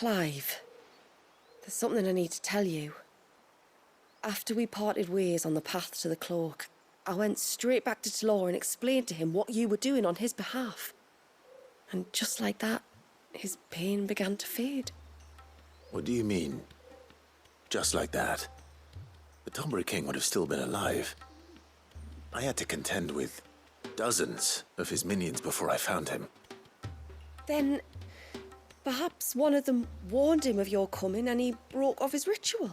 Clive, there's something I need to tell you. After we parted ways on the path to the cloak, I went straight back to Talor and explained to him what you were doing on his behalf. And just like that, his pain began to fade. What do you mean? Just like that? The Tonbury King would have still been alive. I had to contend with dozens of his minions before I found him. Then, perhaps one of them warned him of your coming and he broke off his ritual.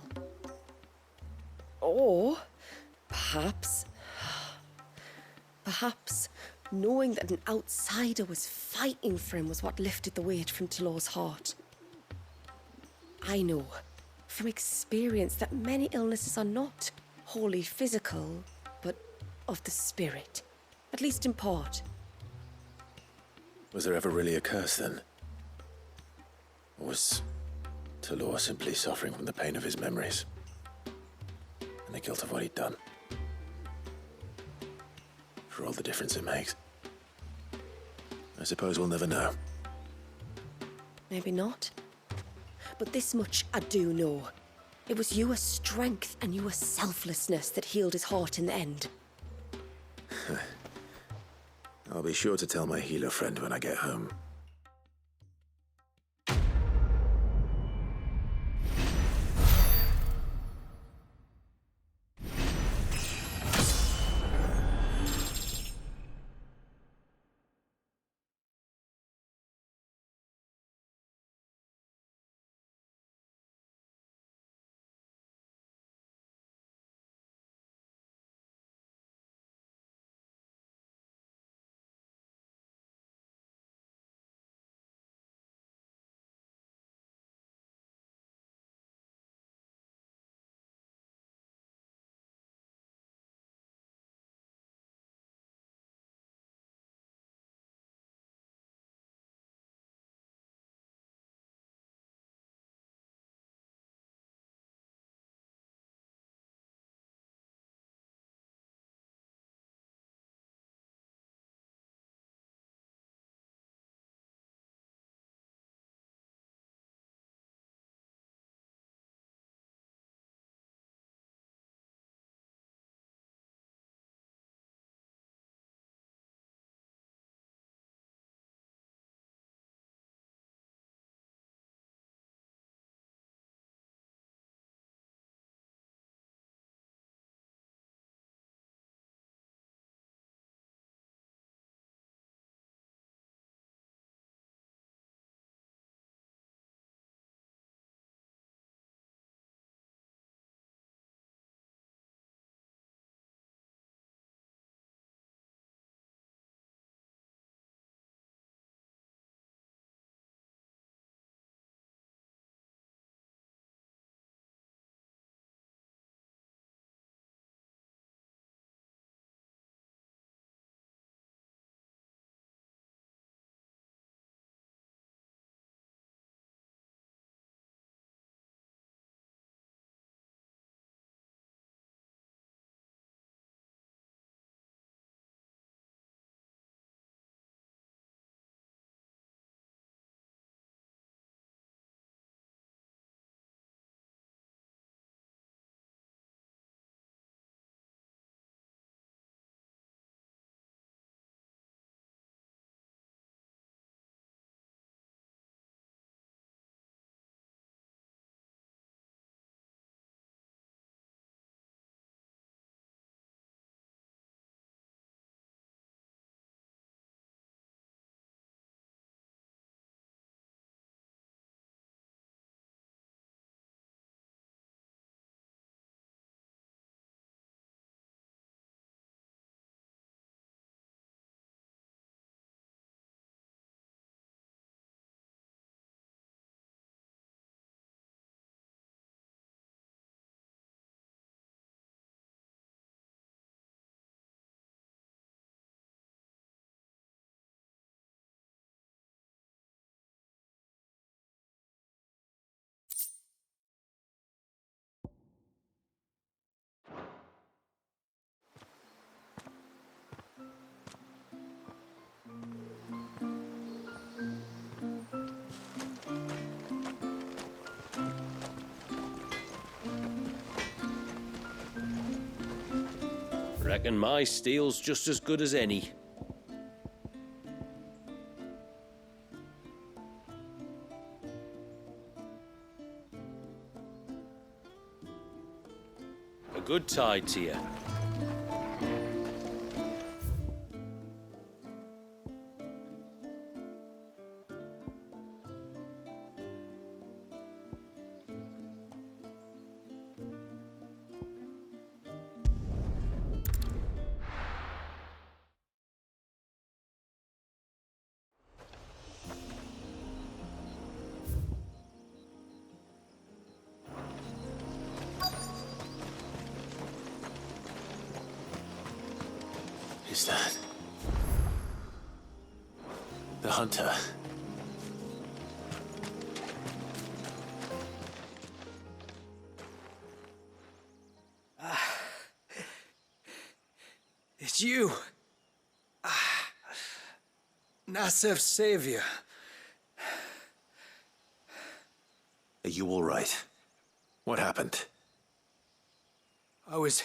Or, perhaps... Perhaps knowing that an outsider was fighting for him was what lifted the weight from Talor's heart. I know, from experience, that many illnesses are not wholly physical, but of the spirit, at least in part. Was there ever really a curse then? Or was Talor simply suffering from the pain of his memories and the guilt of what he'd done? For all the difference it makes. I suppose we'll never know. Maybe not. But this much I do know. It was your strength and your selflessness that healed his heart in the end. I'll be sure to tell my healer friend when I get home. Reckon my steel's just as good as any. A good tide to you. Is that the hunter? It's you. Nasef's savior. Are you all right? What happened? I was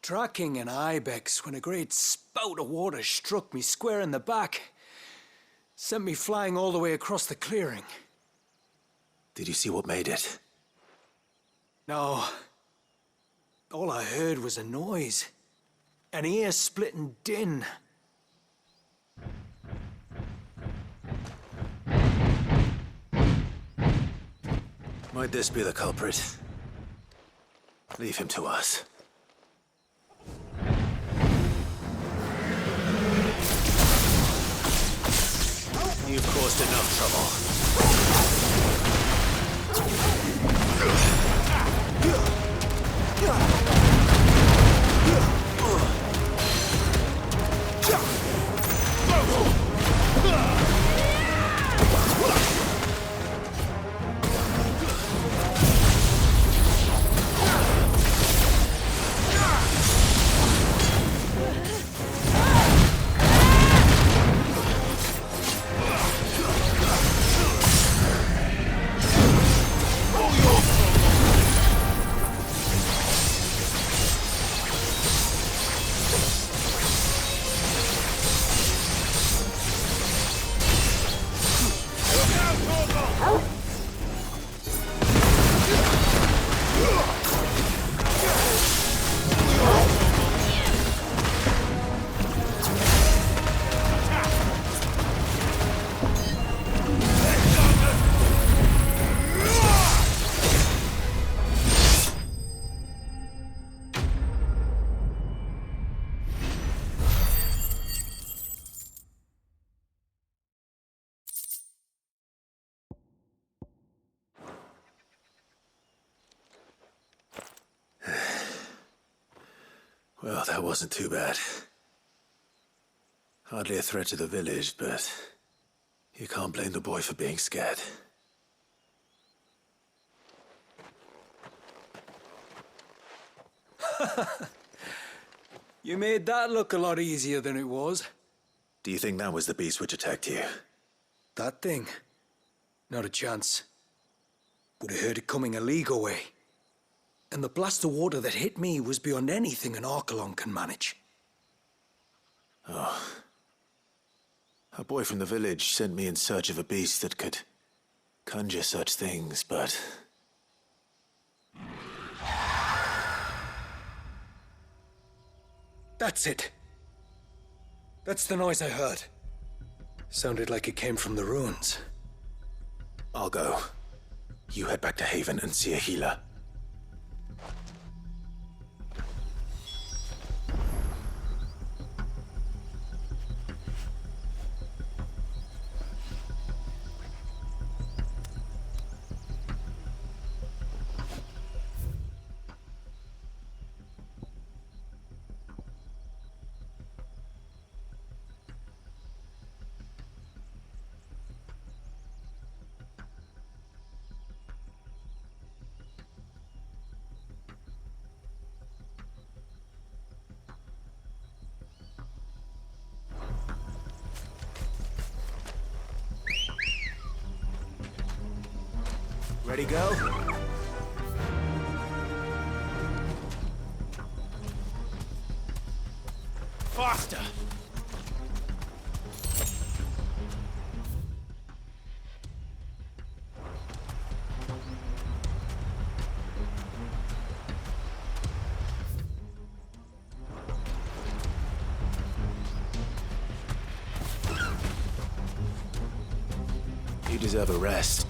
tracking an ibex when a great spout of water struck me square in the back. Sent me flying all the way across the clearing. Did you see what made it? No. All I heard was a noise. An ear-splitting din. Might this be the culprit? Leave him to us. You've caused enough trouble. Well, that wasn't too bad. Hardly a threat to the village, but you can't blame the boy for being scared. You made that look a lot easier than it was. Do you think that was the beast which attacked you? That thing? Not a chance. Would have heard it coming a league away. And the blast of water that hit me was beyond anything an Archelon can manage. Oh. A boy from the village sent me in search of a beast that could conjure such things, but... That's it. That's the noise I heard. Sounded like it came from the ruins. I'll go. You head back to Haven and see a healer. Ready, go? Faster! You deserve a rest.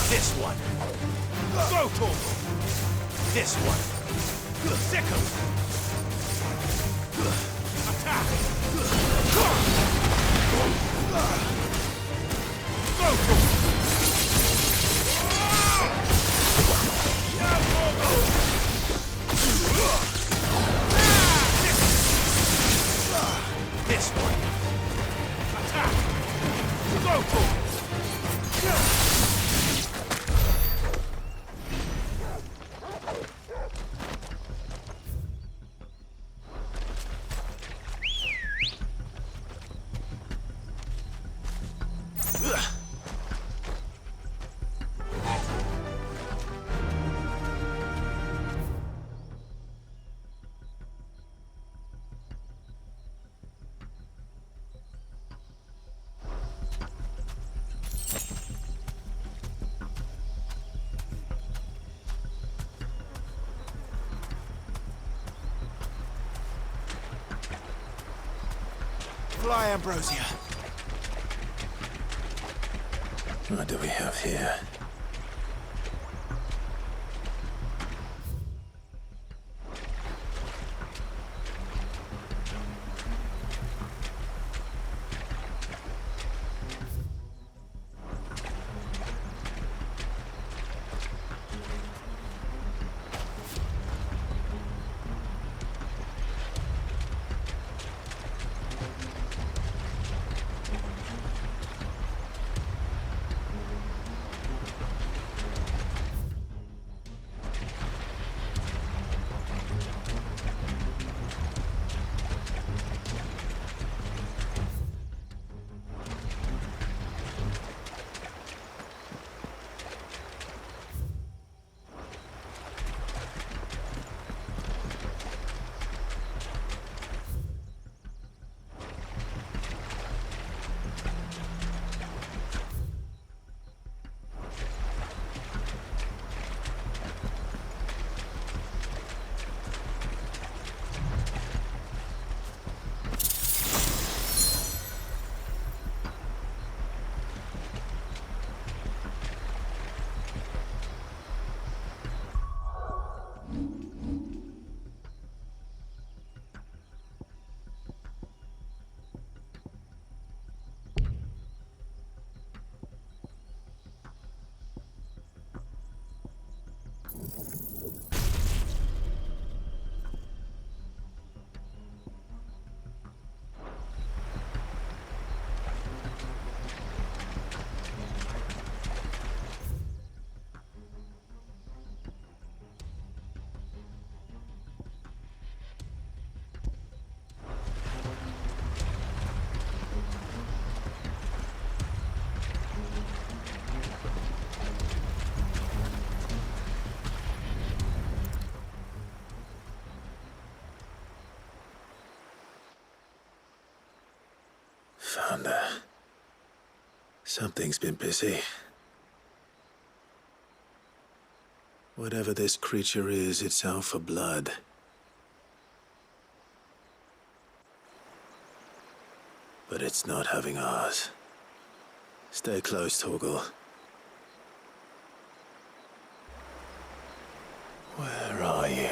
This one. Go, Torgal. This one. Sickle. Attack. Go, Torgal. This one. Attack. Go, Torgal. Fly, Ambrosia. What do we have here? Found her. Something's been busy. Whatever this creature is, it's out for blood. But it's not having ours. Stay close, Torgal. Where are you?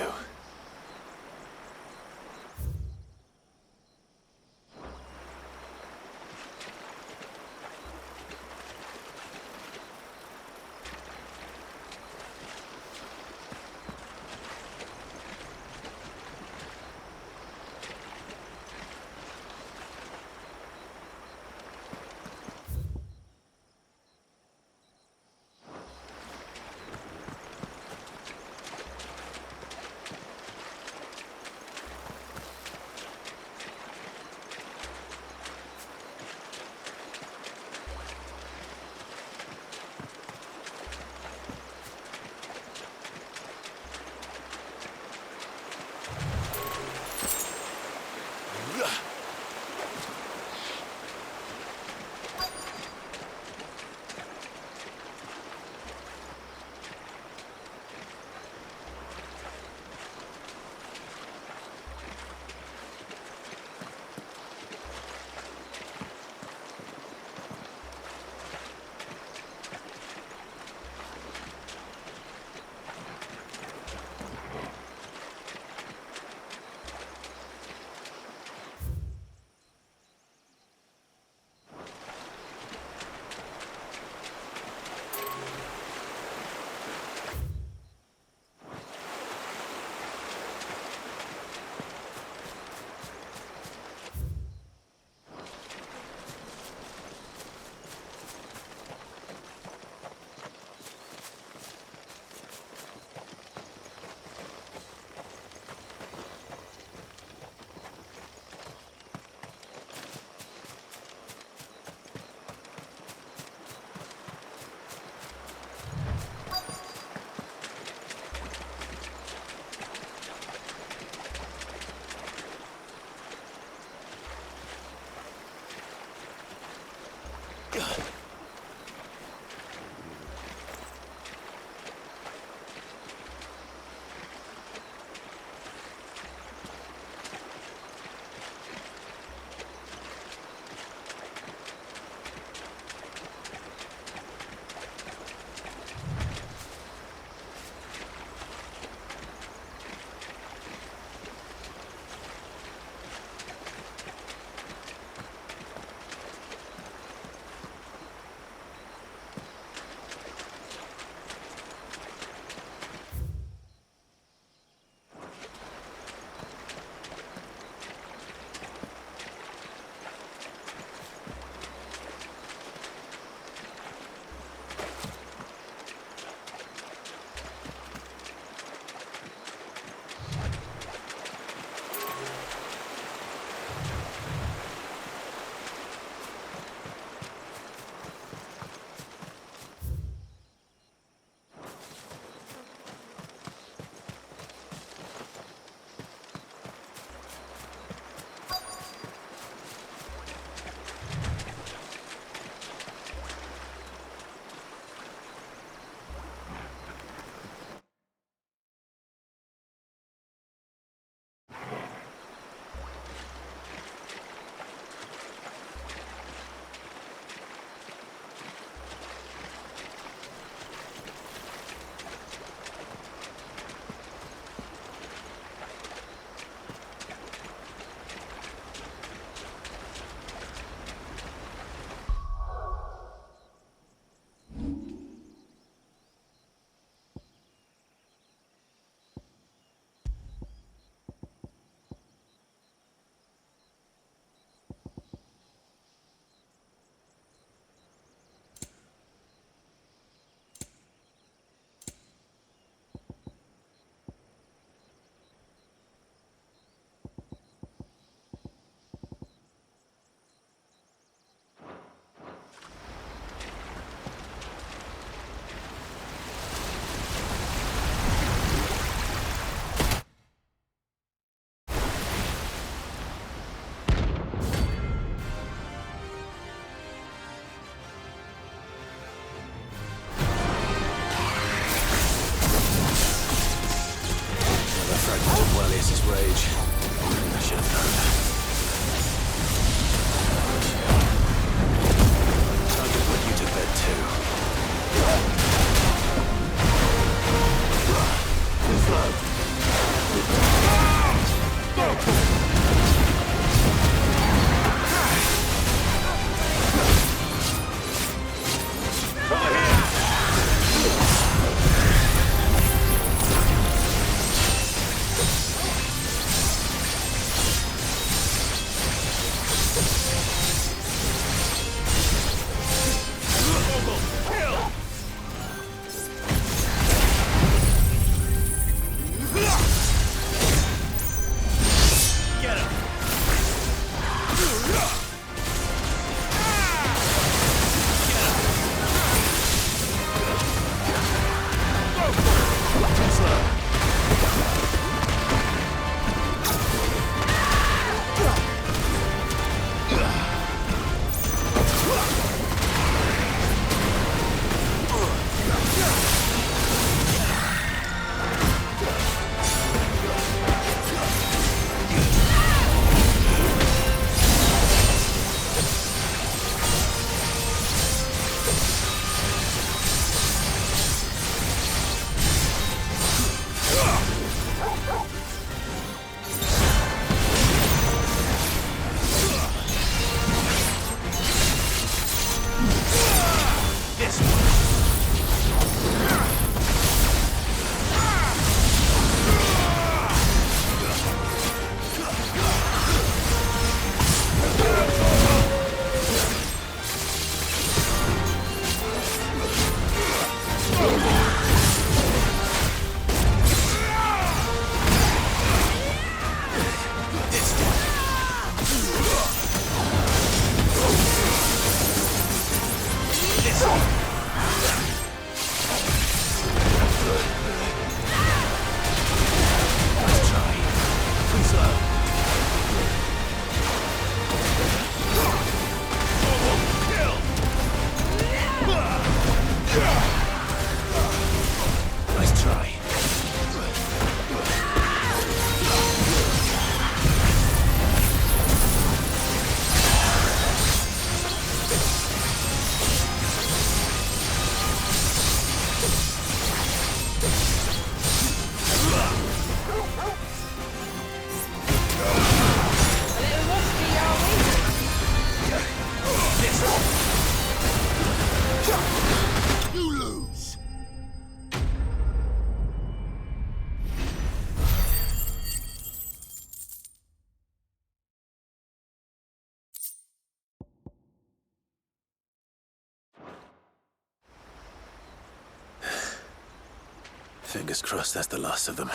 Fingers crossed that's the last of them.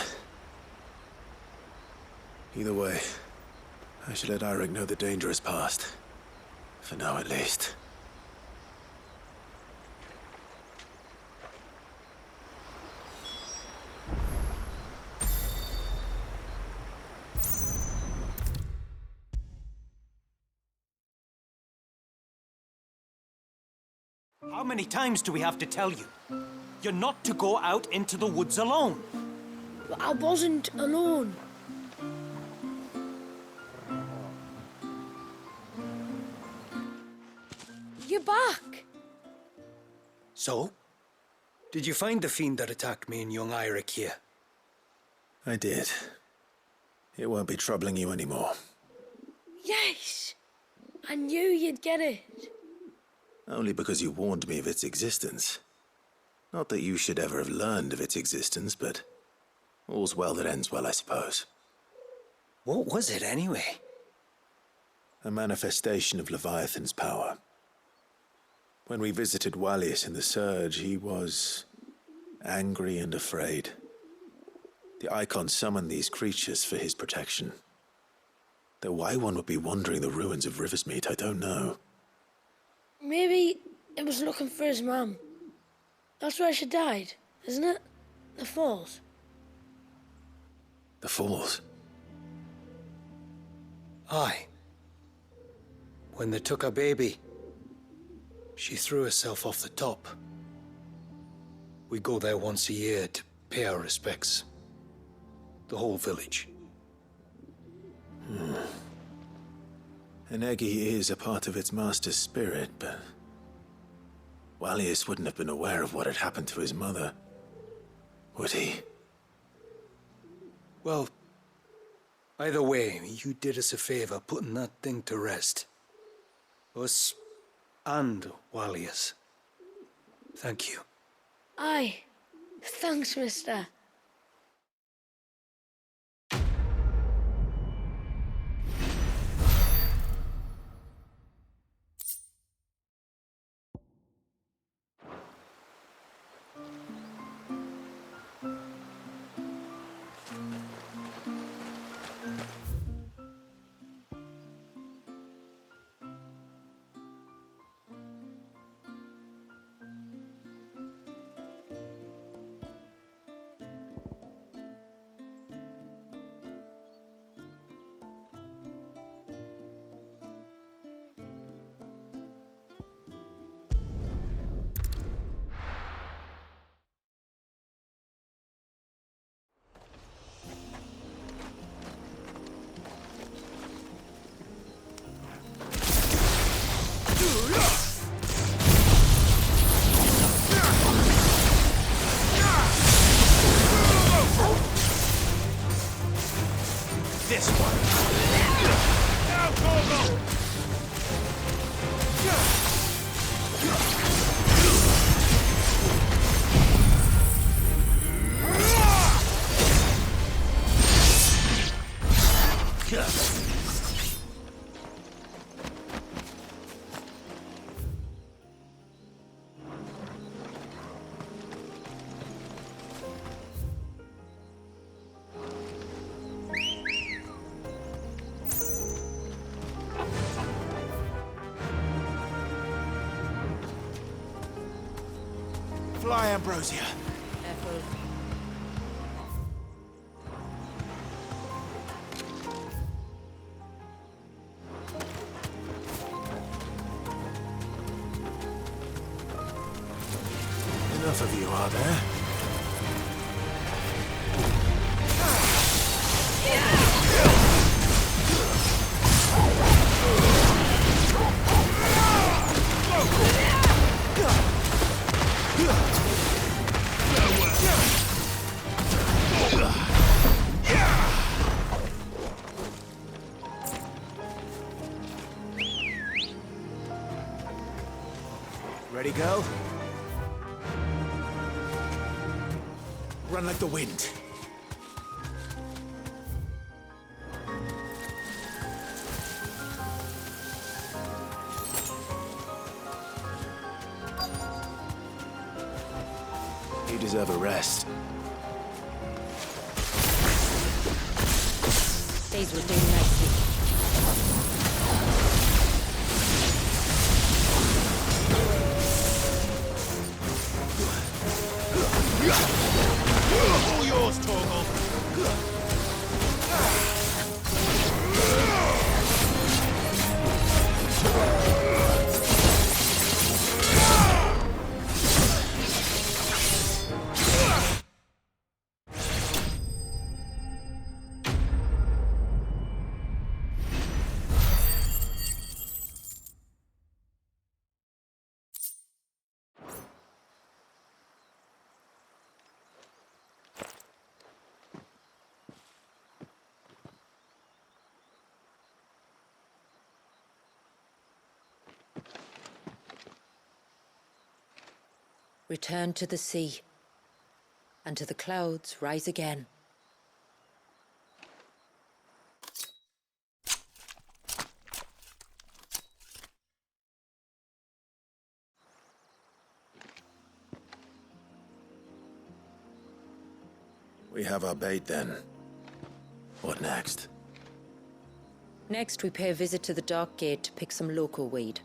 Either way, I should let Eirik know the danger is past. For now, at least. How many times do we have to tell you? You're not to go out into the woods alone. I wasn't alone. You're back. So? Did you find the fiend that attacked me and young Eirik here? I did. It won't be troubling you anymore. Yes. I knew you'd get it. Only because you warned me of its existence. Not that you should ever have learned of its existence, but all's well that ends well, I suppose. What was it anyway? A manifestation of Leviathan's power. When we visited Wallius in the Surge, he was angry and afraid. The Icon summoned these creatures for his protection. Though why one would be wandering the ruins of Riversmeet, I don't know. Maybe it was looking for his mum. That's where she died, isn't it? The falls. The Falls? Aye. When they took her baby, she threw herself off the top. We go there once a year to pay our respects. The whole village. An Eggy is a part of its master's spirit, but Wallius wouldn't have been aware of what had happened to his mother, would he? Well, either way, you did us a favor putting that thing to rest. Us and Wallius. Thank you. Aye. Thanks, mister. This one. Now, Gorgo! Fly, Ambrosia. Enough of you, are there? Ready, go? Run like the wind. You deserve a rest. blaze will do nicely. All yours, Torgal. Return to the sea, and to the clouds rise again. We have our bait then. What next? Next, we pay a visit to the Dark Gate to pick some local weed.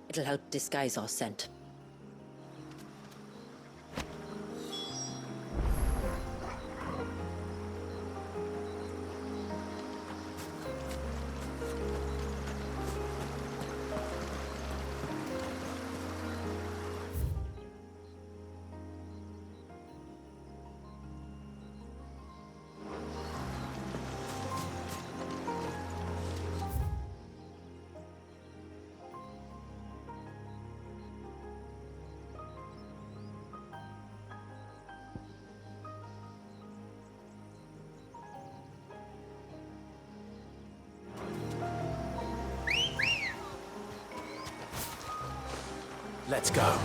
It'll help disguise our scent. Let's go.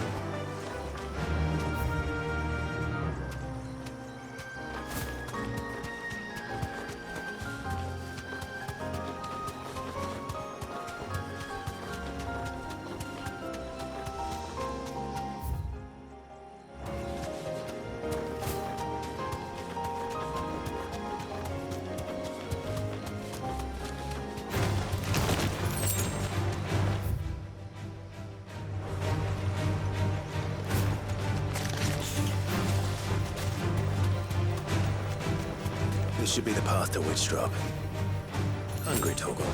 This should be the path to Witchdrop. Hungry, Torgal.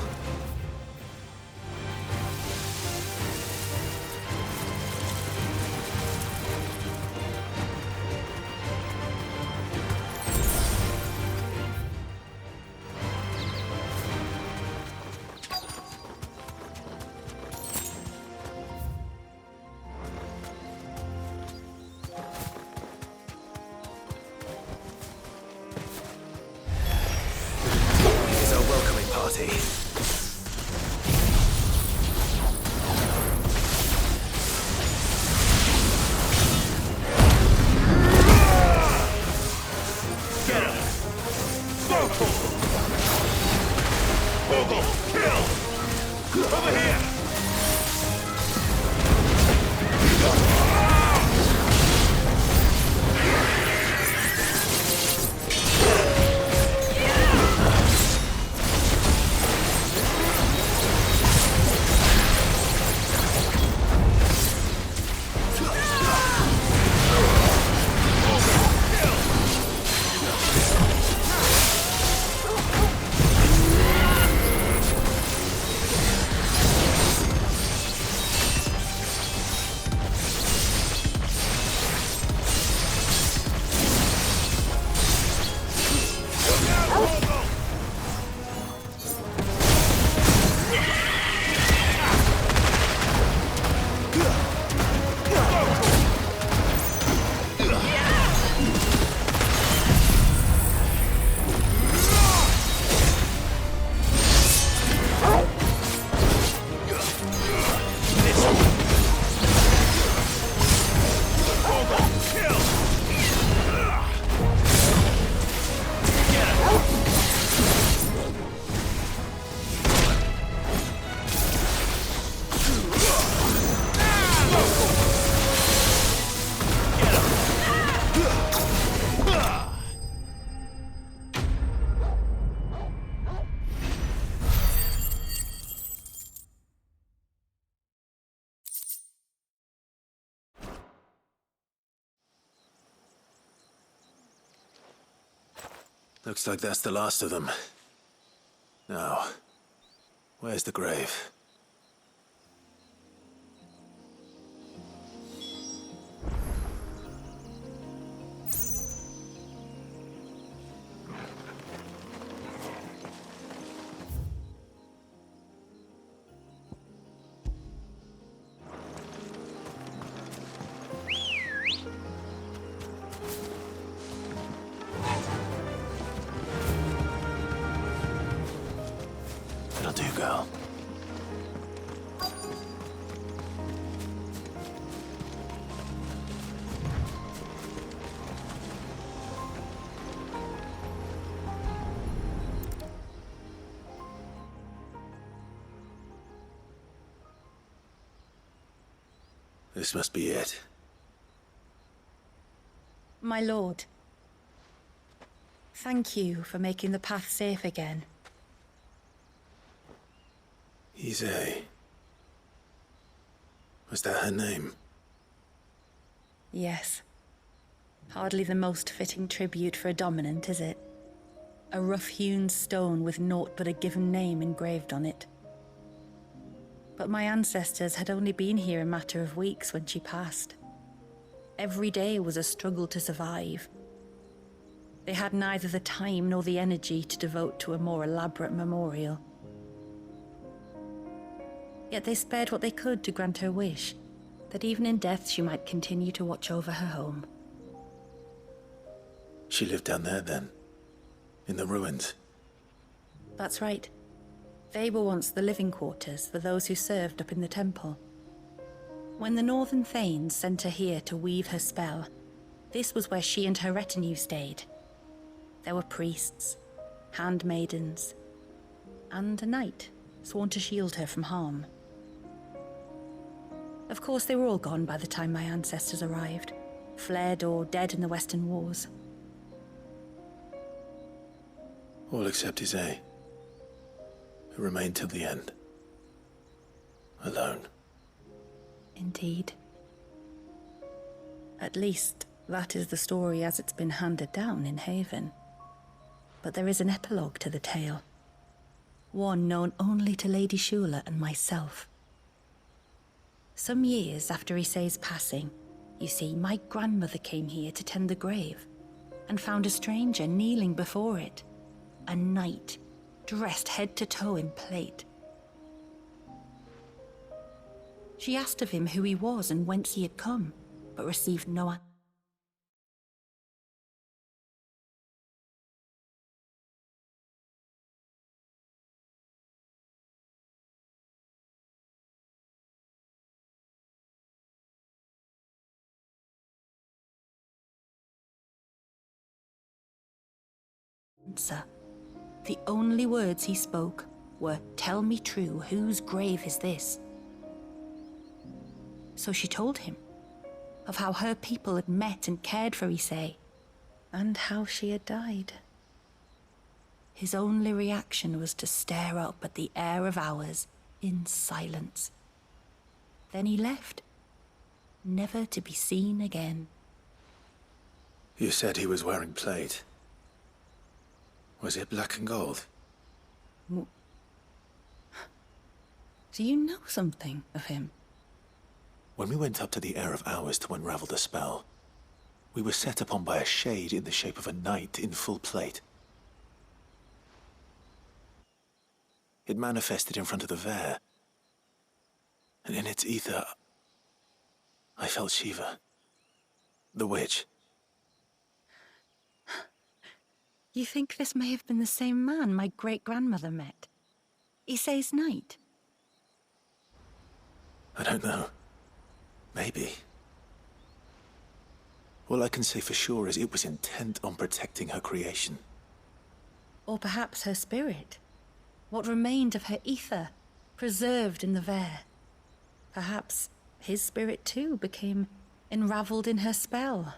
Here's our welcoming party. Looks like that's the last of them. Now, where's the grave? That'll do, girl. This must be it. My lord, thank you for making the path safe again. Xvi. Was that her name? Yes. Hardly the most fitting tribute for a dominant, is it? A rough-hewn stone with naught but a given name engraved on it. But my ancestors had only been here a matter of weeks when she passed. Every day was a struggle to survive. They had neither the time nor the energy to devote to a more elaborate memorial. Yet they spared what they could to grant her wish, that even in death she might continue to watch over her home. She lived down there then? In the ruins? That's right. They were once the living quarters for those who served up in the temple. When the Northern Thanes sent her here to weave her spell, this was where she and her retinue stayed. There were priests, handmaidens, and a knight sworn to shield her from harm. Of course, they were all gone by the time my ancestors arrived, fled or dead in the Western Wars. All except Xvi, who remained till the end. Alone. Indeed. At least, that is the story as it's been handed down in Haven. But there is an epilogue to the tale. One known only to Lady Shula and myself. Some years after Issei's passing, you see, my grandmother came here to tend the grave, and found a stranger kneeling before it. A knight, dressed head to toe in plate. She asked of him who he was and whence he had come, but received no answer. The only words he spoke were, "Tell me true, whose grave is this?" So she told him of how her people had met and cared for Issei, and how she had died. His only reaction was to stare up at the air of hours in silence. Then he left, never to be seen again. You said he was wearing plate. Was it black and gold? Do you know something of him? When we went up to the Air of Hours to unravel the spell, we were set upon by a shade in the shape of a knight in full plate. It manifested in front of the Vare, and in its ether, I felt Shiva, the witch. You think this may have been the same man my great-grandmother met? Issei's knight? I don't know. Maybe. All I can say for sure is it was intent on protecting her creation. Or perhaps her spirit? What remained of her ether, preserved in the Vare? Perhaps his spirit too became enraveled in her spell,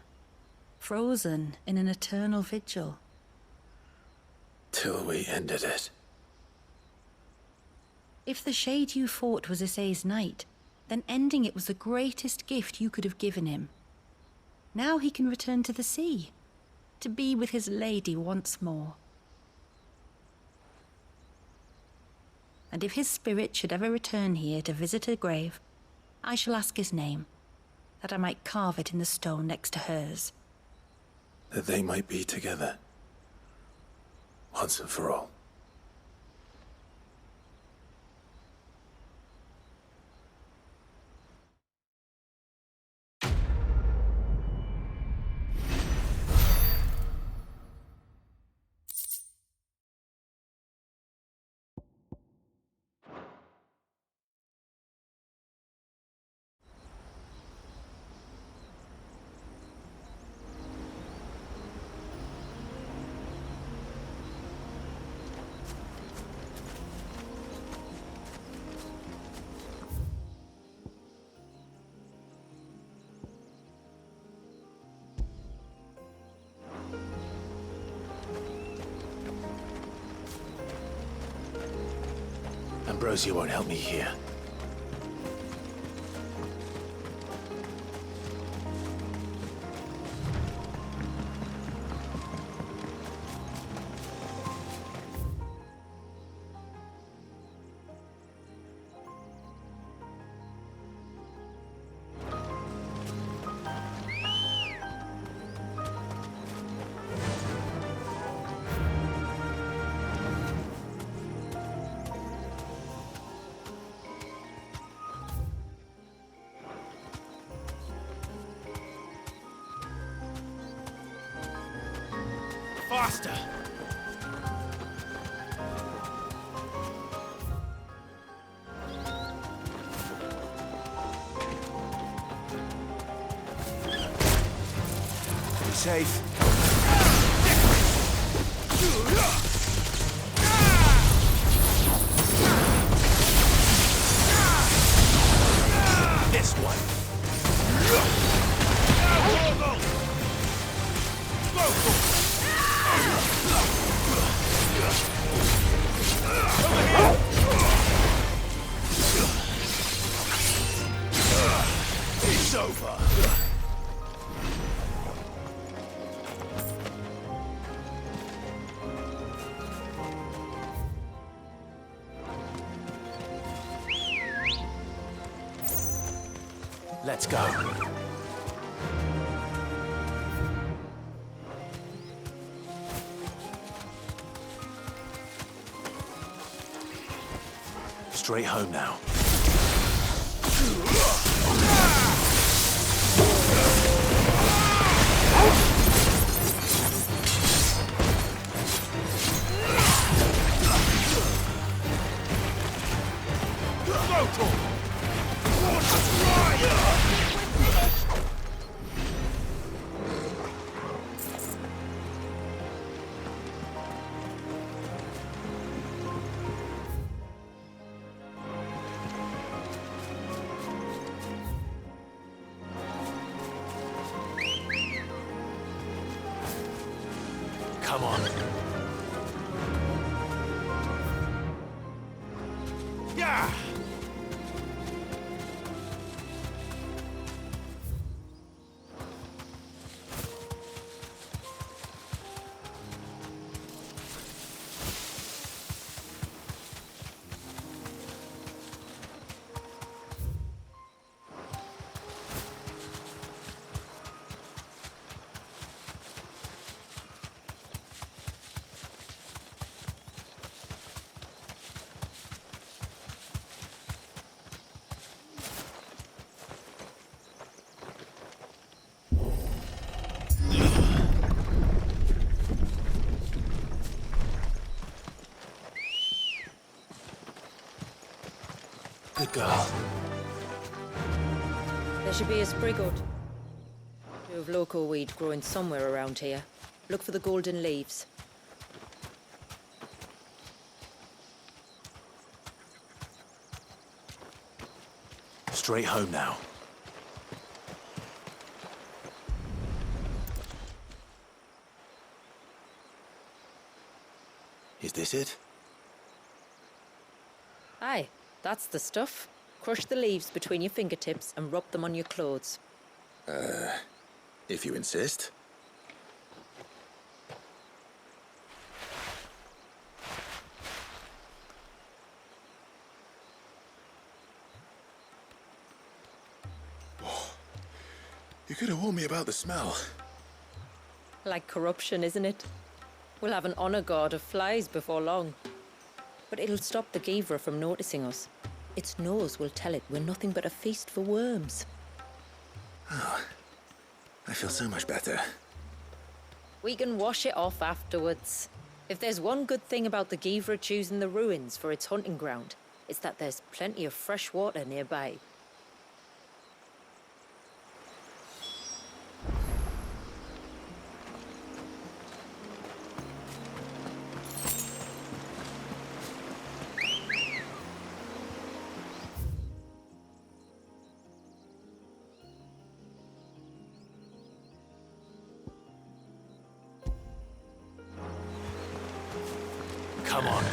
frozen in an eternal vigil. Till we ended it. If the shade you fought was Issei's knight, then ending it was the greatest gift you could have given him. Now he can return to the sea, to be with his lady once more. And if his spirit should ever return here to visit her grave, I shall ask his name, that I might carve it in the stone next to hers. That they might be together. Once and for all. Ambrosia won't help me here. Faster! Be safe. This one. It's over. Let's go. Straight home now. Come on. Yeah! Good girl. There should be a sprig or two of local weed growing somewhere around here. Look for the golden leaves. Straight home now. Is this it? Aye, that's the stuff. Crush the leaves between your fingertips and rub them on your clothes. If you insist. You could have warned me about the smell. Like corruption, isn't it? We'll have an honor guard of flies before long. But it'll stop the Givra from noticing us. Its nose will tell it we're nothing but a feast for worms. I feel so much better. We can wash it off afterwards. If there's one good thing about the Givra choosing the ruins for its hunting ground, it's that there's plenty of fresh water nearby. Come on.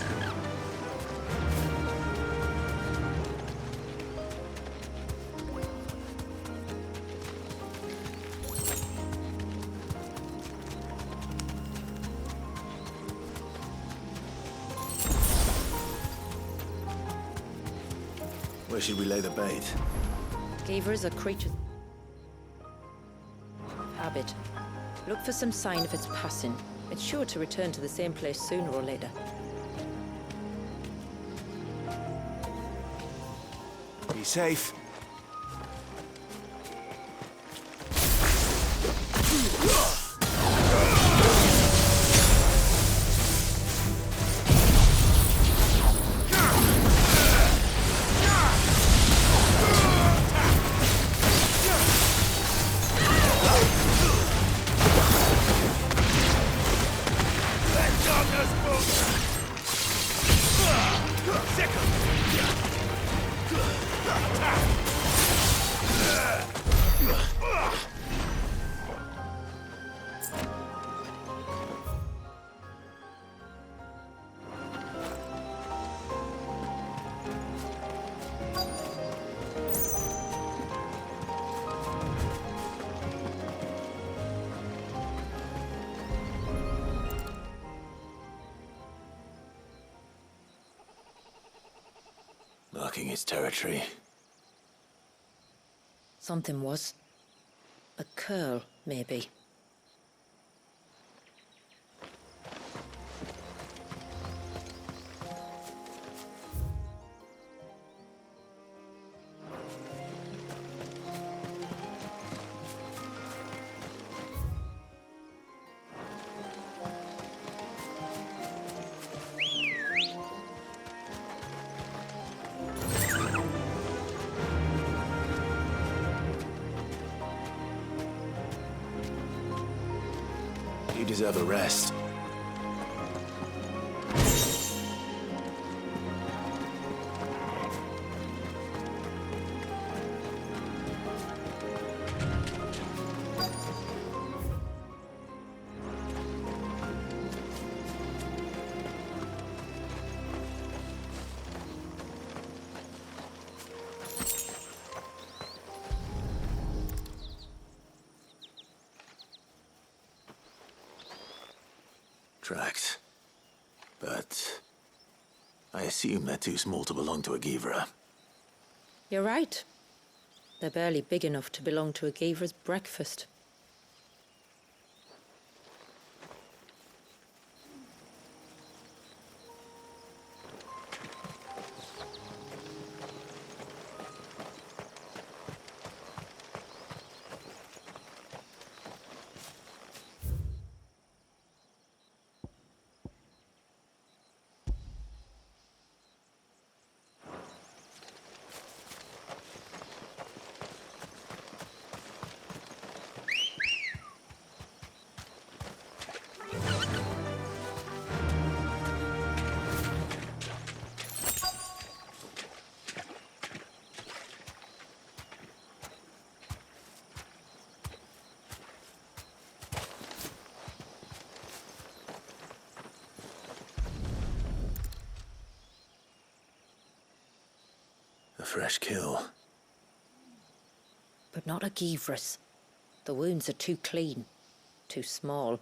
Where should we lay the bait? Givras are creatures of habit. Look for some sign of its passing. It's sure to return to the same place sooner or later. Be safe. Marking its territory. Something was. A curl, maybe. You deserve a rest. Tracks. But I assume they're too small to belong to a Givra. You're right. They're barely big enough to belong to a Givra's breakfast. A fresh kill. But not a Givra's. The wounds are too clean, too small.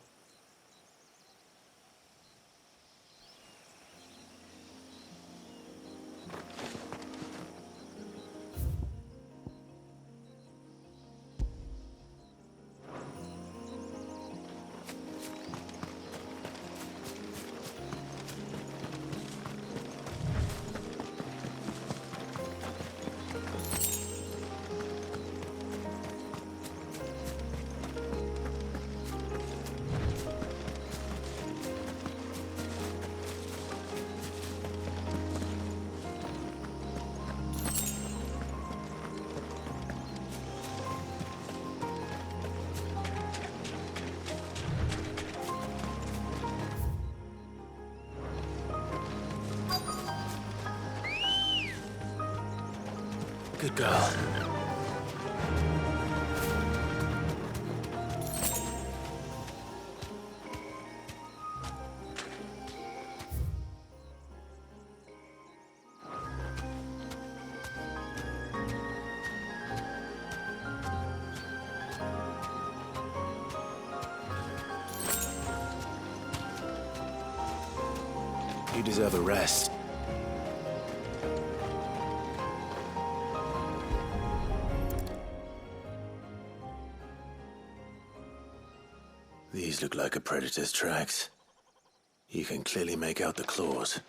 Good girl. You deserve a rest. These look like a predator's tracks. You can clearly make out the claws.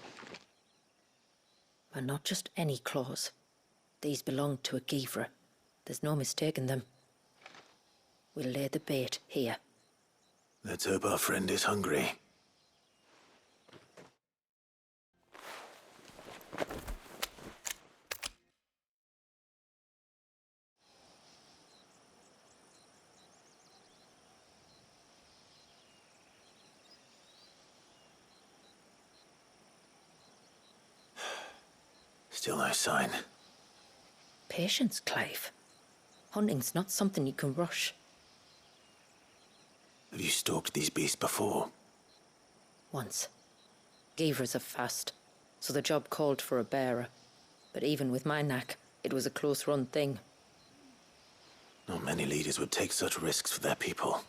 But not just any claws. These belong to a Givra. There's no mistaking them. We'll lay the bait here. Let's hope our friend is hungry. Still no sign. Patience, Clive. Hunting's not something you can rush. Have you stalked these beasts before? Once. Givras are fast, so the job called for a bearer. But even with my knack, it was a close-run thing. Not many leaders would take such risks for their people.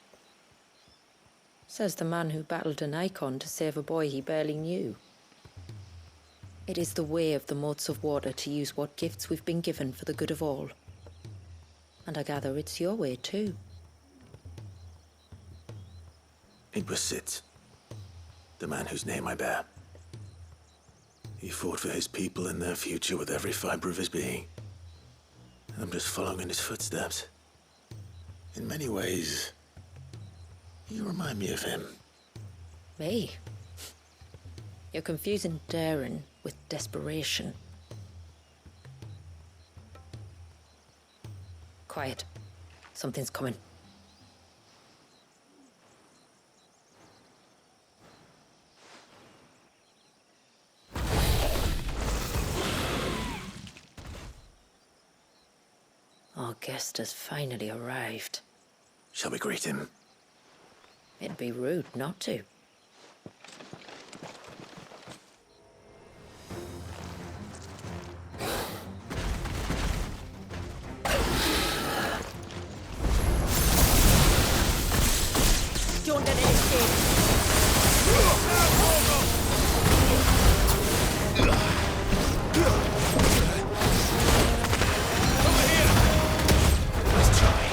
Says the man who battled an icon to save a boy he barely knew. It is the way of the moats of water to use what gifts we've been given for the good of all. And I gather it's your way too. It was Sid, the man whose name I bear. He fought for his people and their future with every fiber of his being. I'm just following in his footsteps. In many ways, you remind me of him. Me? You're confusing daring with desperation. Quiet. Something's coming. Our guest has finally arrived. Shall we greet him? It'd be rude not to. Don't let it escape. Let's try.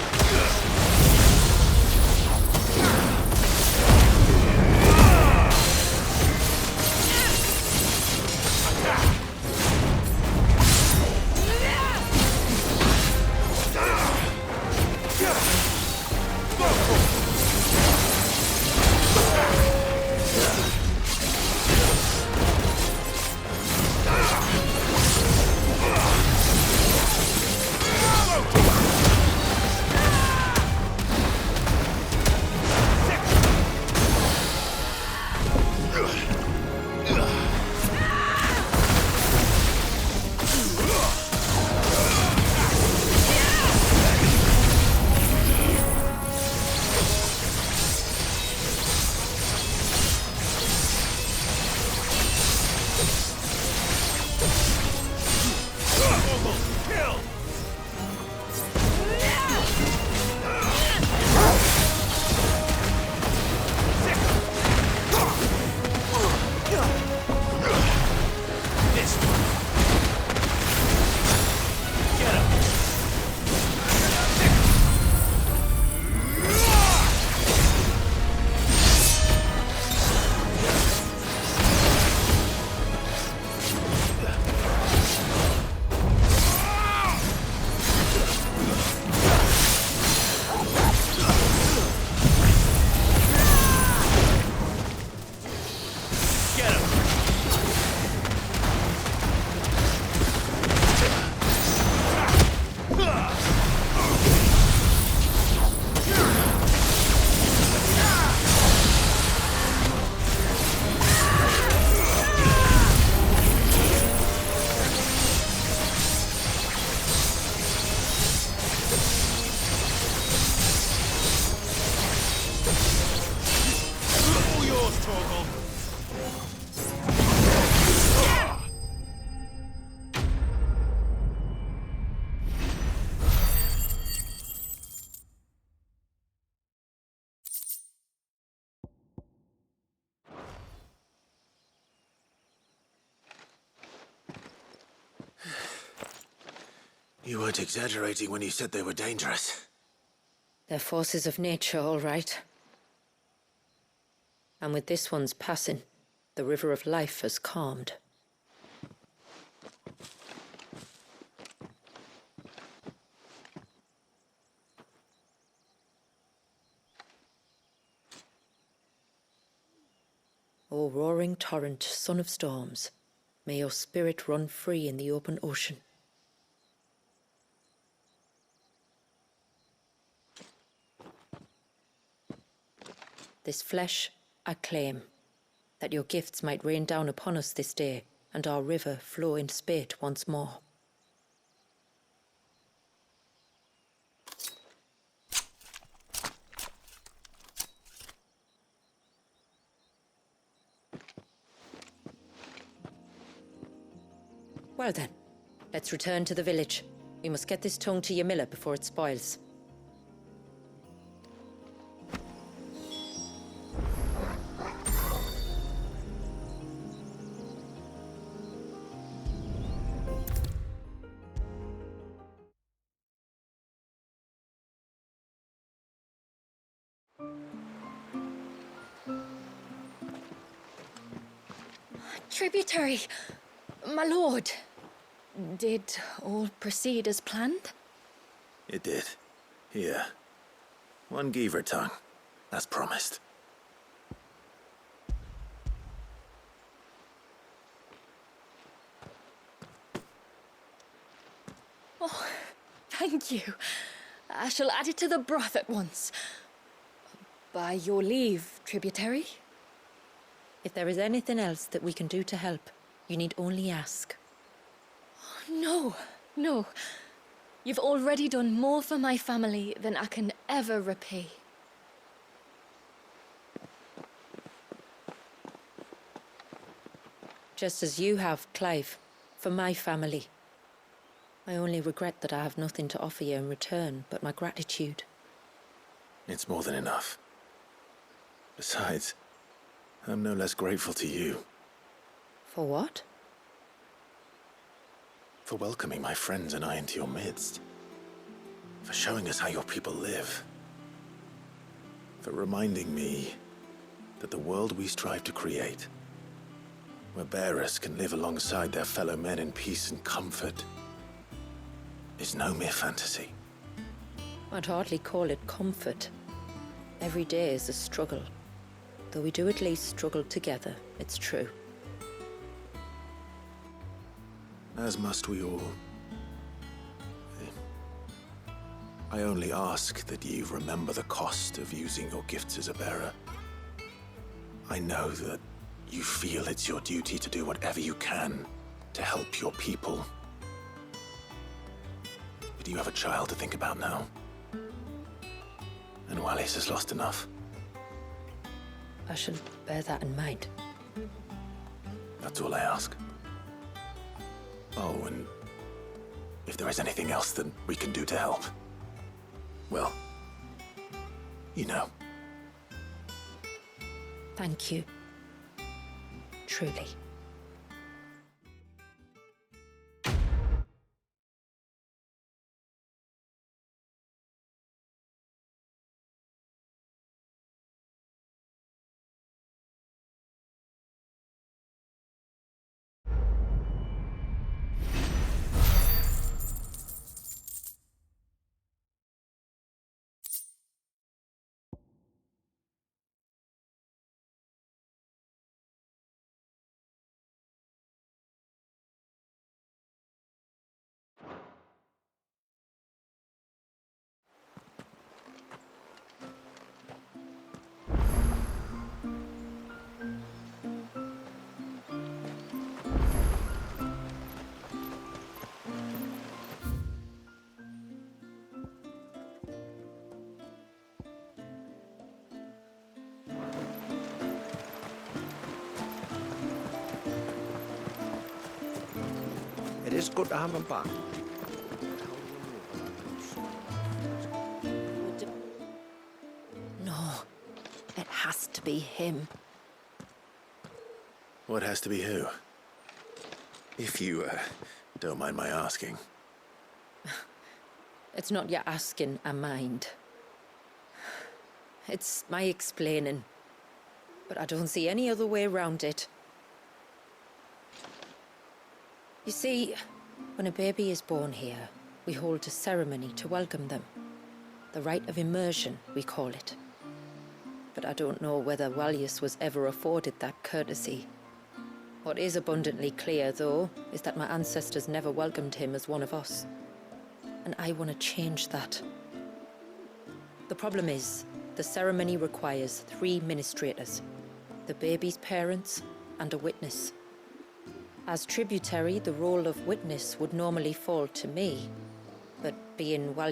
You weren't exaggerating when you said they were dangerous. They're forces of nature, all right. And with this one's passing, the river of life has calmed. O roaring torrent, son of storms, may your spirit run free in the open ocean. This flesh I claim, that your gifts might rain down upon us this day, and our river flow in spate once more. Well then, let's return to the village. We must get this tongue to Ymilla before it spoils. Tributary, my lord. Did all proceed as planned? It did. Here. One Geaver tongue, as promised. Oh, thank you. I shall add it to the broth at once. By your leave, tributary. If there is anything else that we can do to help, you need only ask. No, no. You've already done more for my family than I can ever repay. Just as you have, Clive, for my family. I only regret that I have nothing to offer you in return but my gratitude. It's more than enough. Besides, I'm no less grateful to you. For what? For welcoming my friends and I into your midst. For showing us how your people live. For reminding me that the world we strive to create, where bearers can live alongside their fellow men in peace and comfort, is no mere fantasy. I'd hardly call it comfort. Every day is a struggle. Though we do at least struggle together, it's true. As must we all. I only ask that you remember the cost of using your gifts as a bearer. I know that you feel it's your duty to do whatever you can to help your people. But you have a child to think about now. And Wallis has lost enough. I shall bear that in mind. That's all I ask. Oh, and if there is anything else that we can do to help, well, you know. Thank you. Truly. It is good to have him back. No, it has to be him. What has to be who? If you, don't mind my asking. It's not your asking I mind. It's my explaining. But I don't see any other way around it. You see, when a baby is born here, we hold a ceremony to welcome them. The rite of immersion, we call it. But I don't know whether Walius was ever afforded that courtesy. What is abundantly clear, though, is that my ancestors never welcomed him as one of us. And I want to change that. The problem is, the ceremony requires 3 ministrators, the baby's parents and a witness. As tributary, the role of witness would normally fall to me, but being Walius